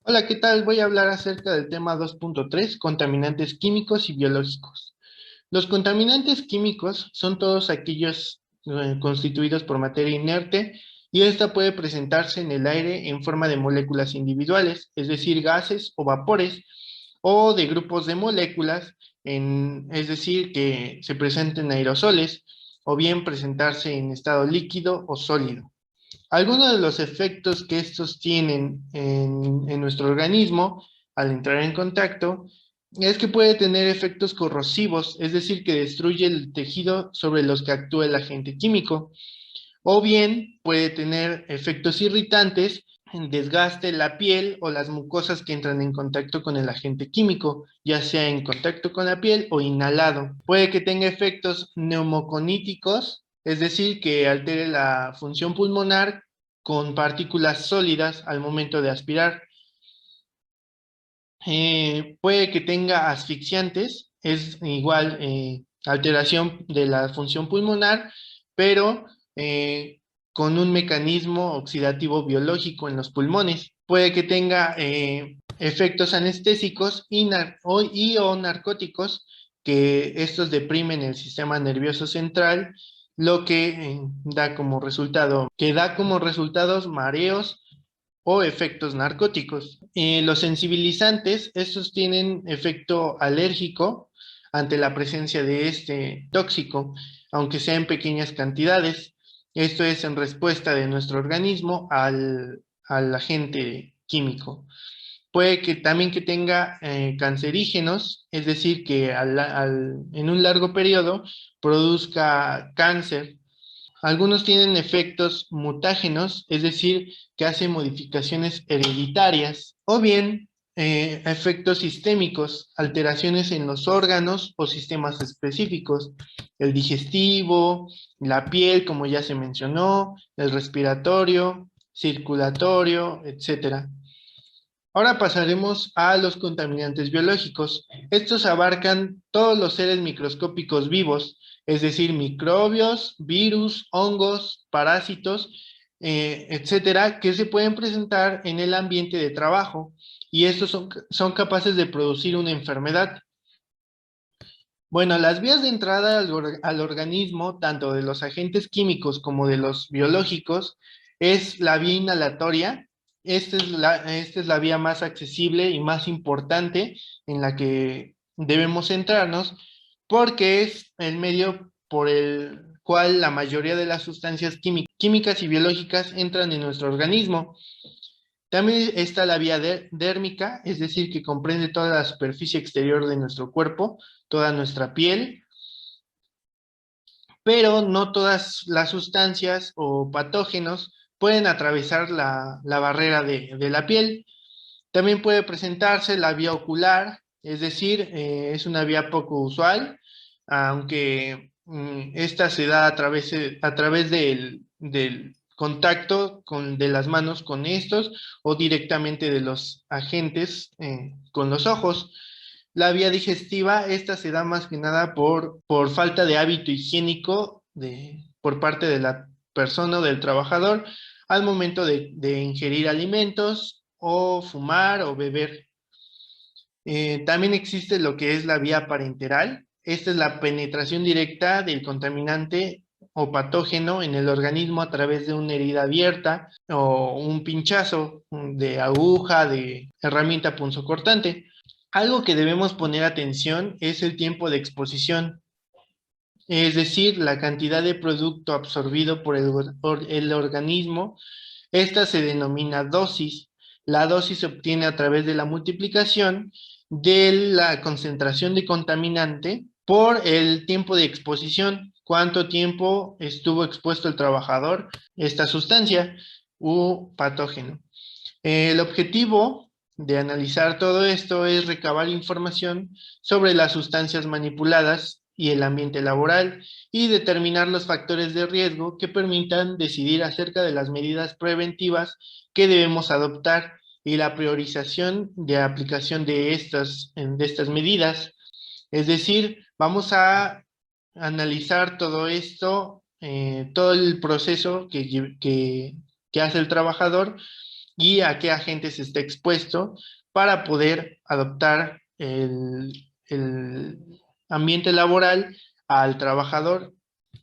Hola, ¿qué tal? Voy a hablar acerca del tema 2.3, contaminantes químicos y biológicos. Los contaminantes químicos son todos aquellos constituidos por materia inerte y esta puede presentarse en el aire en forma de moléculas individuales, es decir, gases o vapores, o de grupos de moléculas, es decir, que se presenten aerosoles, o bien presentarse en estado líquido o sólido. Algunos de los efectos que estos tienen en nuestro organismo al entrar en contacto es que puede tener efectos corrosivos, es decir, que destruye el tejido sobre los que actúa el agente químico, o bien puede tener efectos irritantes, desgaste la piel o las mucosas que entran en contacto con el agente químico, ya sea en contacto con la piel o inhalado. Puede que tenga efectos neumoconíticos, es decir, que altere la función pulmonar con partículas sólidas al momento de aspirar. Puede que tenga asfixiantes, es igual alteración de la función pulmonar, pero con un mecanismo oxidativo biológico en los pulmones. Puede que tenga efectos anestésicos o narcóticos, que estos deprimen el sistema nervioso central, lo que da como resultados mareos o efectos narcóticos. Los sensibilizantes, estos tienen efecto alérgico ante la presencia de este tóxico, aunque sea en pequeñas cantidades. Esto es en respuesta de nuestro organismo al agente químico. Puede que también que tenga cancerígenos, es decir, que en un largo periodo produzca cáncer. Algunos tienen efectos mutágenos, es decir, que hacen modificaciones hereditarias, o bien efectos sistémicos, alteraciones en los órganos o sistemas específicos, el digestivo, la piel, como ya se mencionó, el respiratorio, circulatorio, etcétera. Ahora pasaremos a los contaminantes biológicos. Estos abarcan todos los seres microscópicos vivos, es decir, microbios, virus, hongos, parásitos, etcétera, que se pueden presentar en el ambiente de trabajo y estos son capaces de producir una enfermedad. Bueno, las vías de entrada al organismo, tanto de los agentes químicos como de los biológicos, es la vía inhalatoria. Esta es la vía más accesible y más importante en la que debemos centrarnos, porque es el medio por el cual la mayoría de las sustancias químicas y biológicas entran en nuestro organismo. También está la vía dérmica, es decir, que comprende toda la superficie exterior de nuestro cuerpo, toda nuestra piel, pero no todas las sustancias o patógenos pueden atravesar la barrera de la piel. También puede presentarse la vía ocular, es decir, es una vía poco usual, aunque esta se da a través del contacto de las manos con estos o directamente de los agentes con los ojos. La vía digestiva, esta se da más que nada por falta de hábito higiénico por parte de la persona o del trabajador al momento de ingerir alimentos o fumar o beber. También existe lo que es la vía parenteral. Esta es la penetración directa del contaminante o patógeno en el organismo a través de una herida abierta o un pinchazo de aguja, de herramienta punzocortante. Algo que debemos poner atención es el tiempo de exposición, es decir, la cantidad de producto absorbido por el organismo. Esta se denomina dosis. La dosis se obtiene a través de la multiplicación de la concentración de contaminante por el tiempo de exposición. ¿Cuánto tiempo estuvo expuesto el trabajador a esta sustancia u patógeno? El objetivo de analizar todo esto es recabar información sobre las sustancias manipuladas y el ambiente laboral y determinar los factores de riesgo que permitan decidir acerca de las medidas preventivas que debemos adoptar y la priorización de aplicación de estas medidas. Es decir, vamos a analizar todo esto, todo el proceso que hace el trabajador y a qué agentes está expuesto para poder adoptar el ambiente laboral al trabajador,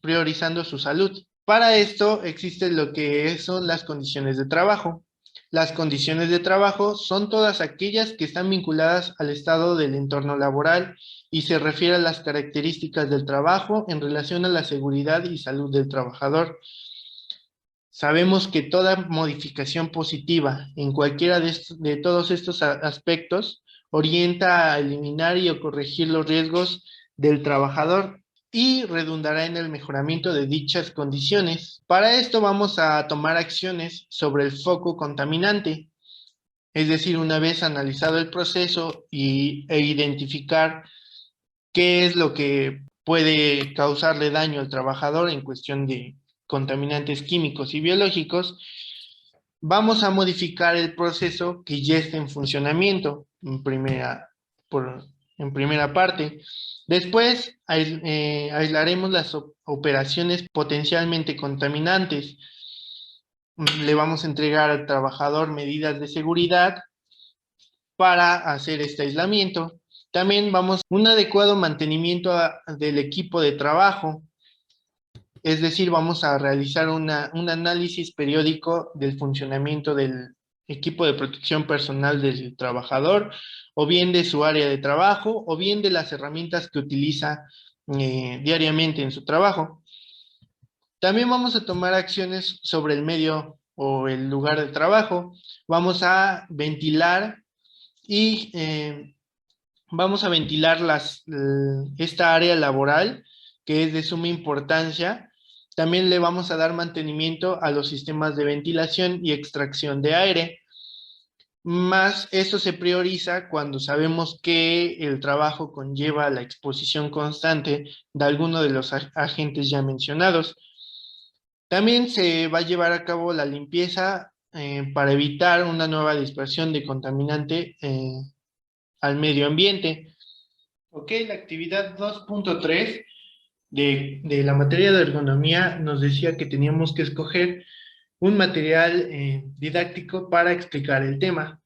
priorizando su salud. Para esto existe lo que son las condiciones de trabajo. Las condiciones de trabajo son todas aquellas que están vinculadas al estado del entorno laboral y se refiere a las características del trabajo en relación a la seguridad y salud del trabajador. Sabemos que toda modificación positiva en cualquiera de todos estos aspectos orienta a eliminar y a corregir los riesgos del trabajador y redundará en el mejoramiento de dichas condiciones. Para esto vamos a tomar acciones sobre el foco contaminante, es decir, una vez analizado el proceso e identificar qué es lo que puede causarle daño al trabajador en cuestión de contaminantes químicos y biológicos, vamos a modificar el proceso que ya está en funcionamiento en primera parte. Después aislaremos las operaciones potencialmente contaminantes. Le vamos a entregar al trabajador medidas de seguridad para hacer este aislamiento. También vamos a un adecuado mantenimiento del equipo de trabajo, es decir, vamos a realizar un análisis periódico del funcionamiento del equipo de protección personal del trabajador, o bien de su área de trabajo, o bien de las herramientas que utiliza diariamente en su trabajo. También vamos a tomar acciones sobre el medio o el lugar de trabajo. Vamos a ventilar y vamos a ventilar esta área laboral, que es de suma importancia. También le vamos a dar mantenimiento a los sistemas de ventilación y extracción de aire. Más esto se prioriza cuando sabemos que el trabajo conlleva la exposición constante de alguno de los agentes ya mencionados. También se va a llevar a cabo la limpieza para evitar una nueva dispersión de contaminante al medio ambiente. Ok, la actividad 2.3 de la materia de ergonomía nos decía que teníamos que escoger un material didáctico para explicar el tema.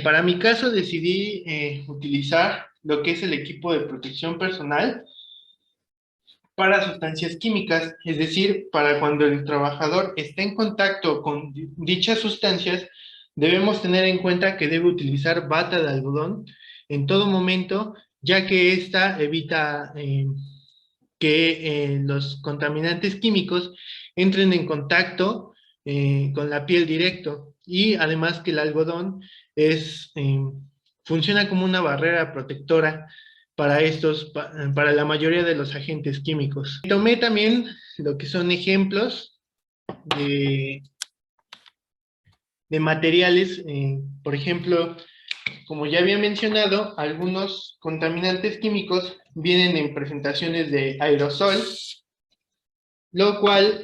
Para mi caso decidí utilizar lo que es el equipo de protección personal para sustancias químicas, es decir, para cuando el trabajador esté en contacto con dichas sustancias, debemos tener en cuenta que debe utilizar bata de algodón en todo momento, ya que esta evita que los contaminantes químicos entren en contacto con la piel directo, y además que el algodón funciona como una barrera protectora para la mayoría de los agentes químicos. Tomé también lo que son ejemplos de, de materiales, por ejemplo, como ya había mencionado, algunos contaminantes químicos vienen en presentaciones de aerosol, lo cual,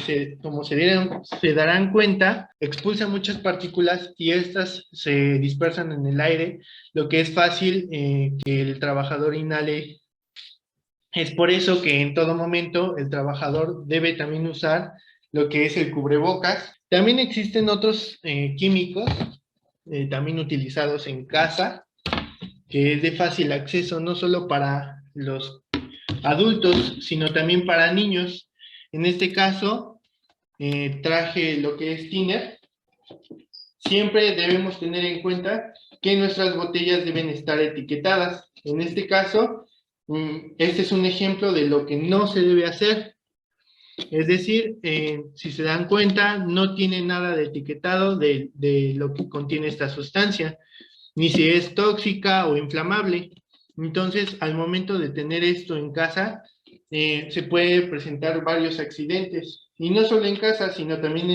se darán cuenta, expulsa muchas partículas y estas se dispersan en el aire, lo que es fácil que el trabajador inhale. Es por eso que en todo momento el trabajador debe también usar lo que es el cubrebocas. También existen otros químicos, también utilizados en casa, que es de fácil acceso no solo para los adultos, sino también para niños. En este caso, traje lo que es thinner. Siempre debemos tener en cuenta que nuestras botellas deben estar etiquetadas. En este caso, este es un ejemplo de lo que no se debe hacer. Es decir, si se dan cuenta, no tiene nada de etiquetado de lo que contiene esta sustancia, ni si es tóxica o inflamable. Entonces, al momento de tener esto en casa, se puede presentar varios accidentes, y no solo en casa, sino también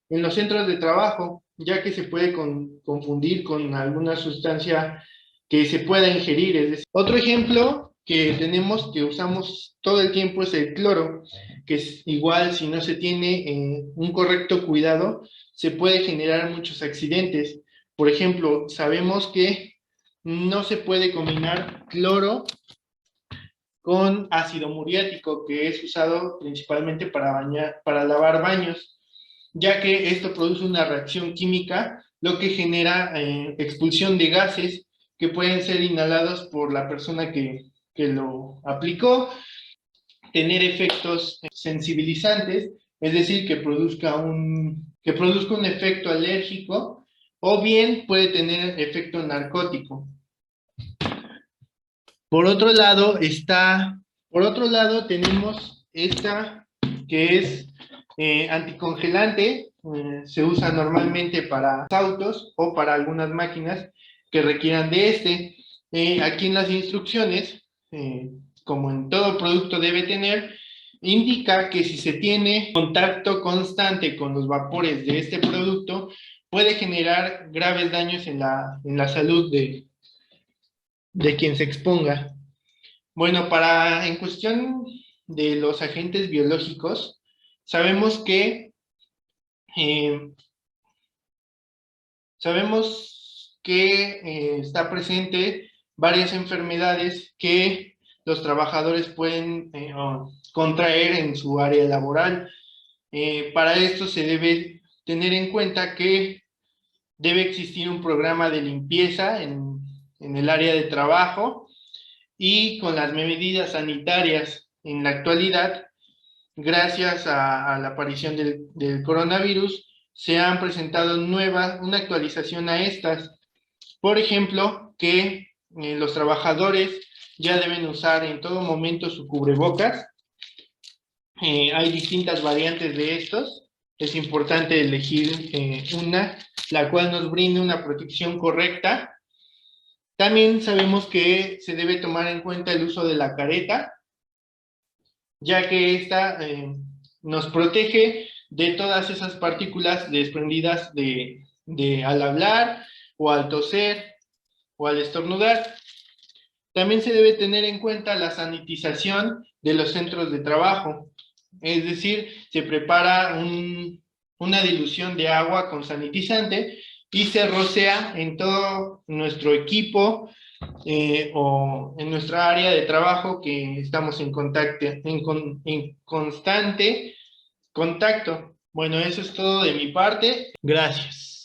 en los centros de trabajo, ya que se puede confundir con alguna sustancia que se pueda ingerir. Es decir, otro ejemplo que tenemos, que usamos todo el tiempo, es el cloro, que es igual, si no se tiene un correcto cuidado, se puede generar muchos accidentes. Por ejemplo, sabemos que no se puede combinar cloro con ácido muriático, que es usado principalmente para lavar baños. ya que esto produce una reacción química, lo que genera expulsión de gases que pueden ser inhalados por la persona que lo aplicó, tener efectos sensibilizantes, es decir, que produzca un efecto alérgico, o bien puede tener efecto narcótico. Por otro lado tenemos esta que es anticongelante, se usa normalmente para autos o para algunas máquinas que requieran de este. Aquí en las instrucciones, eh, como en todo producto debe tener, indica que si se tiene contacto constante con los vapores de este producto, puede generar graves daños en la salud de quien se exponga. Bueno, en cuestión de los agentes biológicos, sabemos eh, que está presente varias enfermedades que los trabajadores pueden contraer en su área laboral. Para esto se debe tener en cuenta que debe existir un programa de limpieza en el área de trabajo, y con las medidas sanitarias en la actualidad, gracias a la aparición del coronavirus, se han presentado una actualización a estas. Por ejemplo, que los trabajadores ya deben usar en todo momento su cubrebocas. Hay distintas variantes de estos. Es importante elegir una, la cual nos brinde una protección correcta. También sabemos que se debe tomar en cuenta el uso de la careta, ya que esta nos protege de todas esas partículas desprendidas al hablar o al toser o al estornudar. También se debe tener en cuenta la sanitización de los centros de trabajo, es decir, se prepara una dilución de agua con sanitizante y se rocea en todo nuestro equipo o en nuestra área de trabajo que estamos en constante contacto. Bueno, eso es todo de mi parte. Gracias.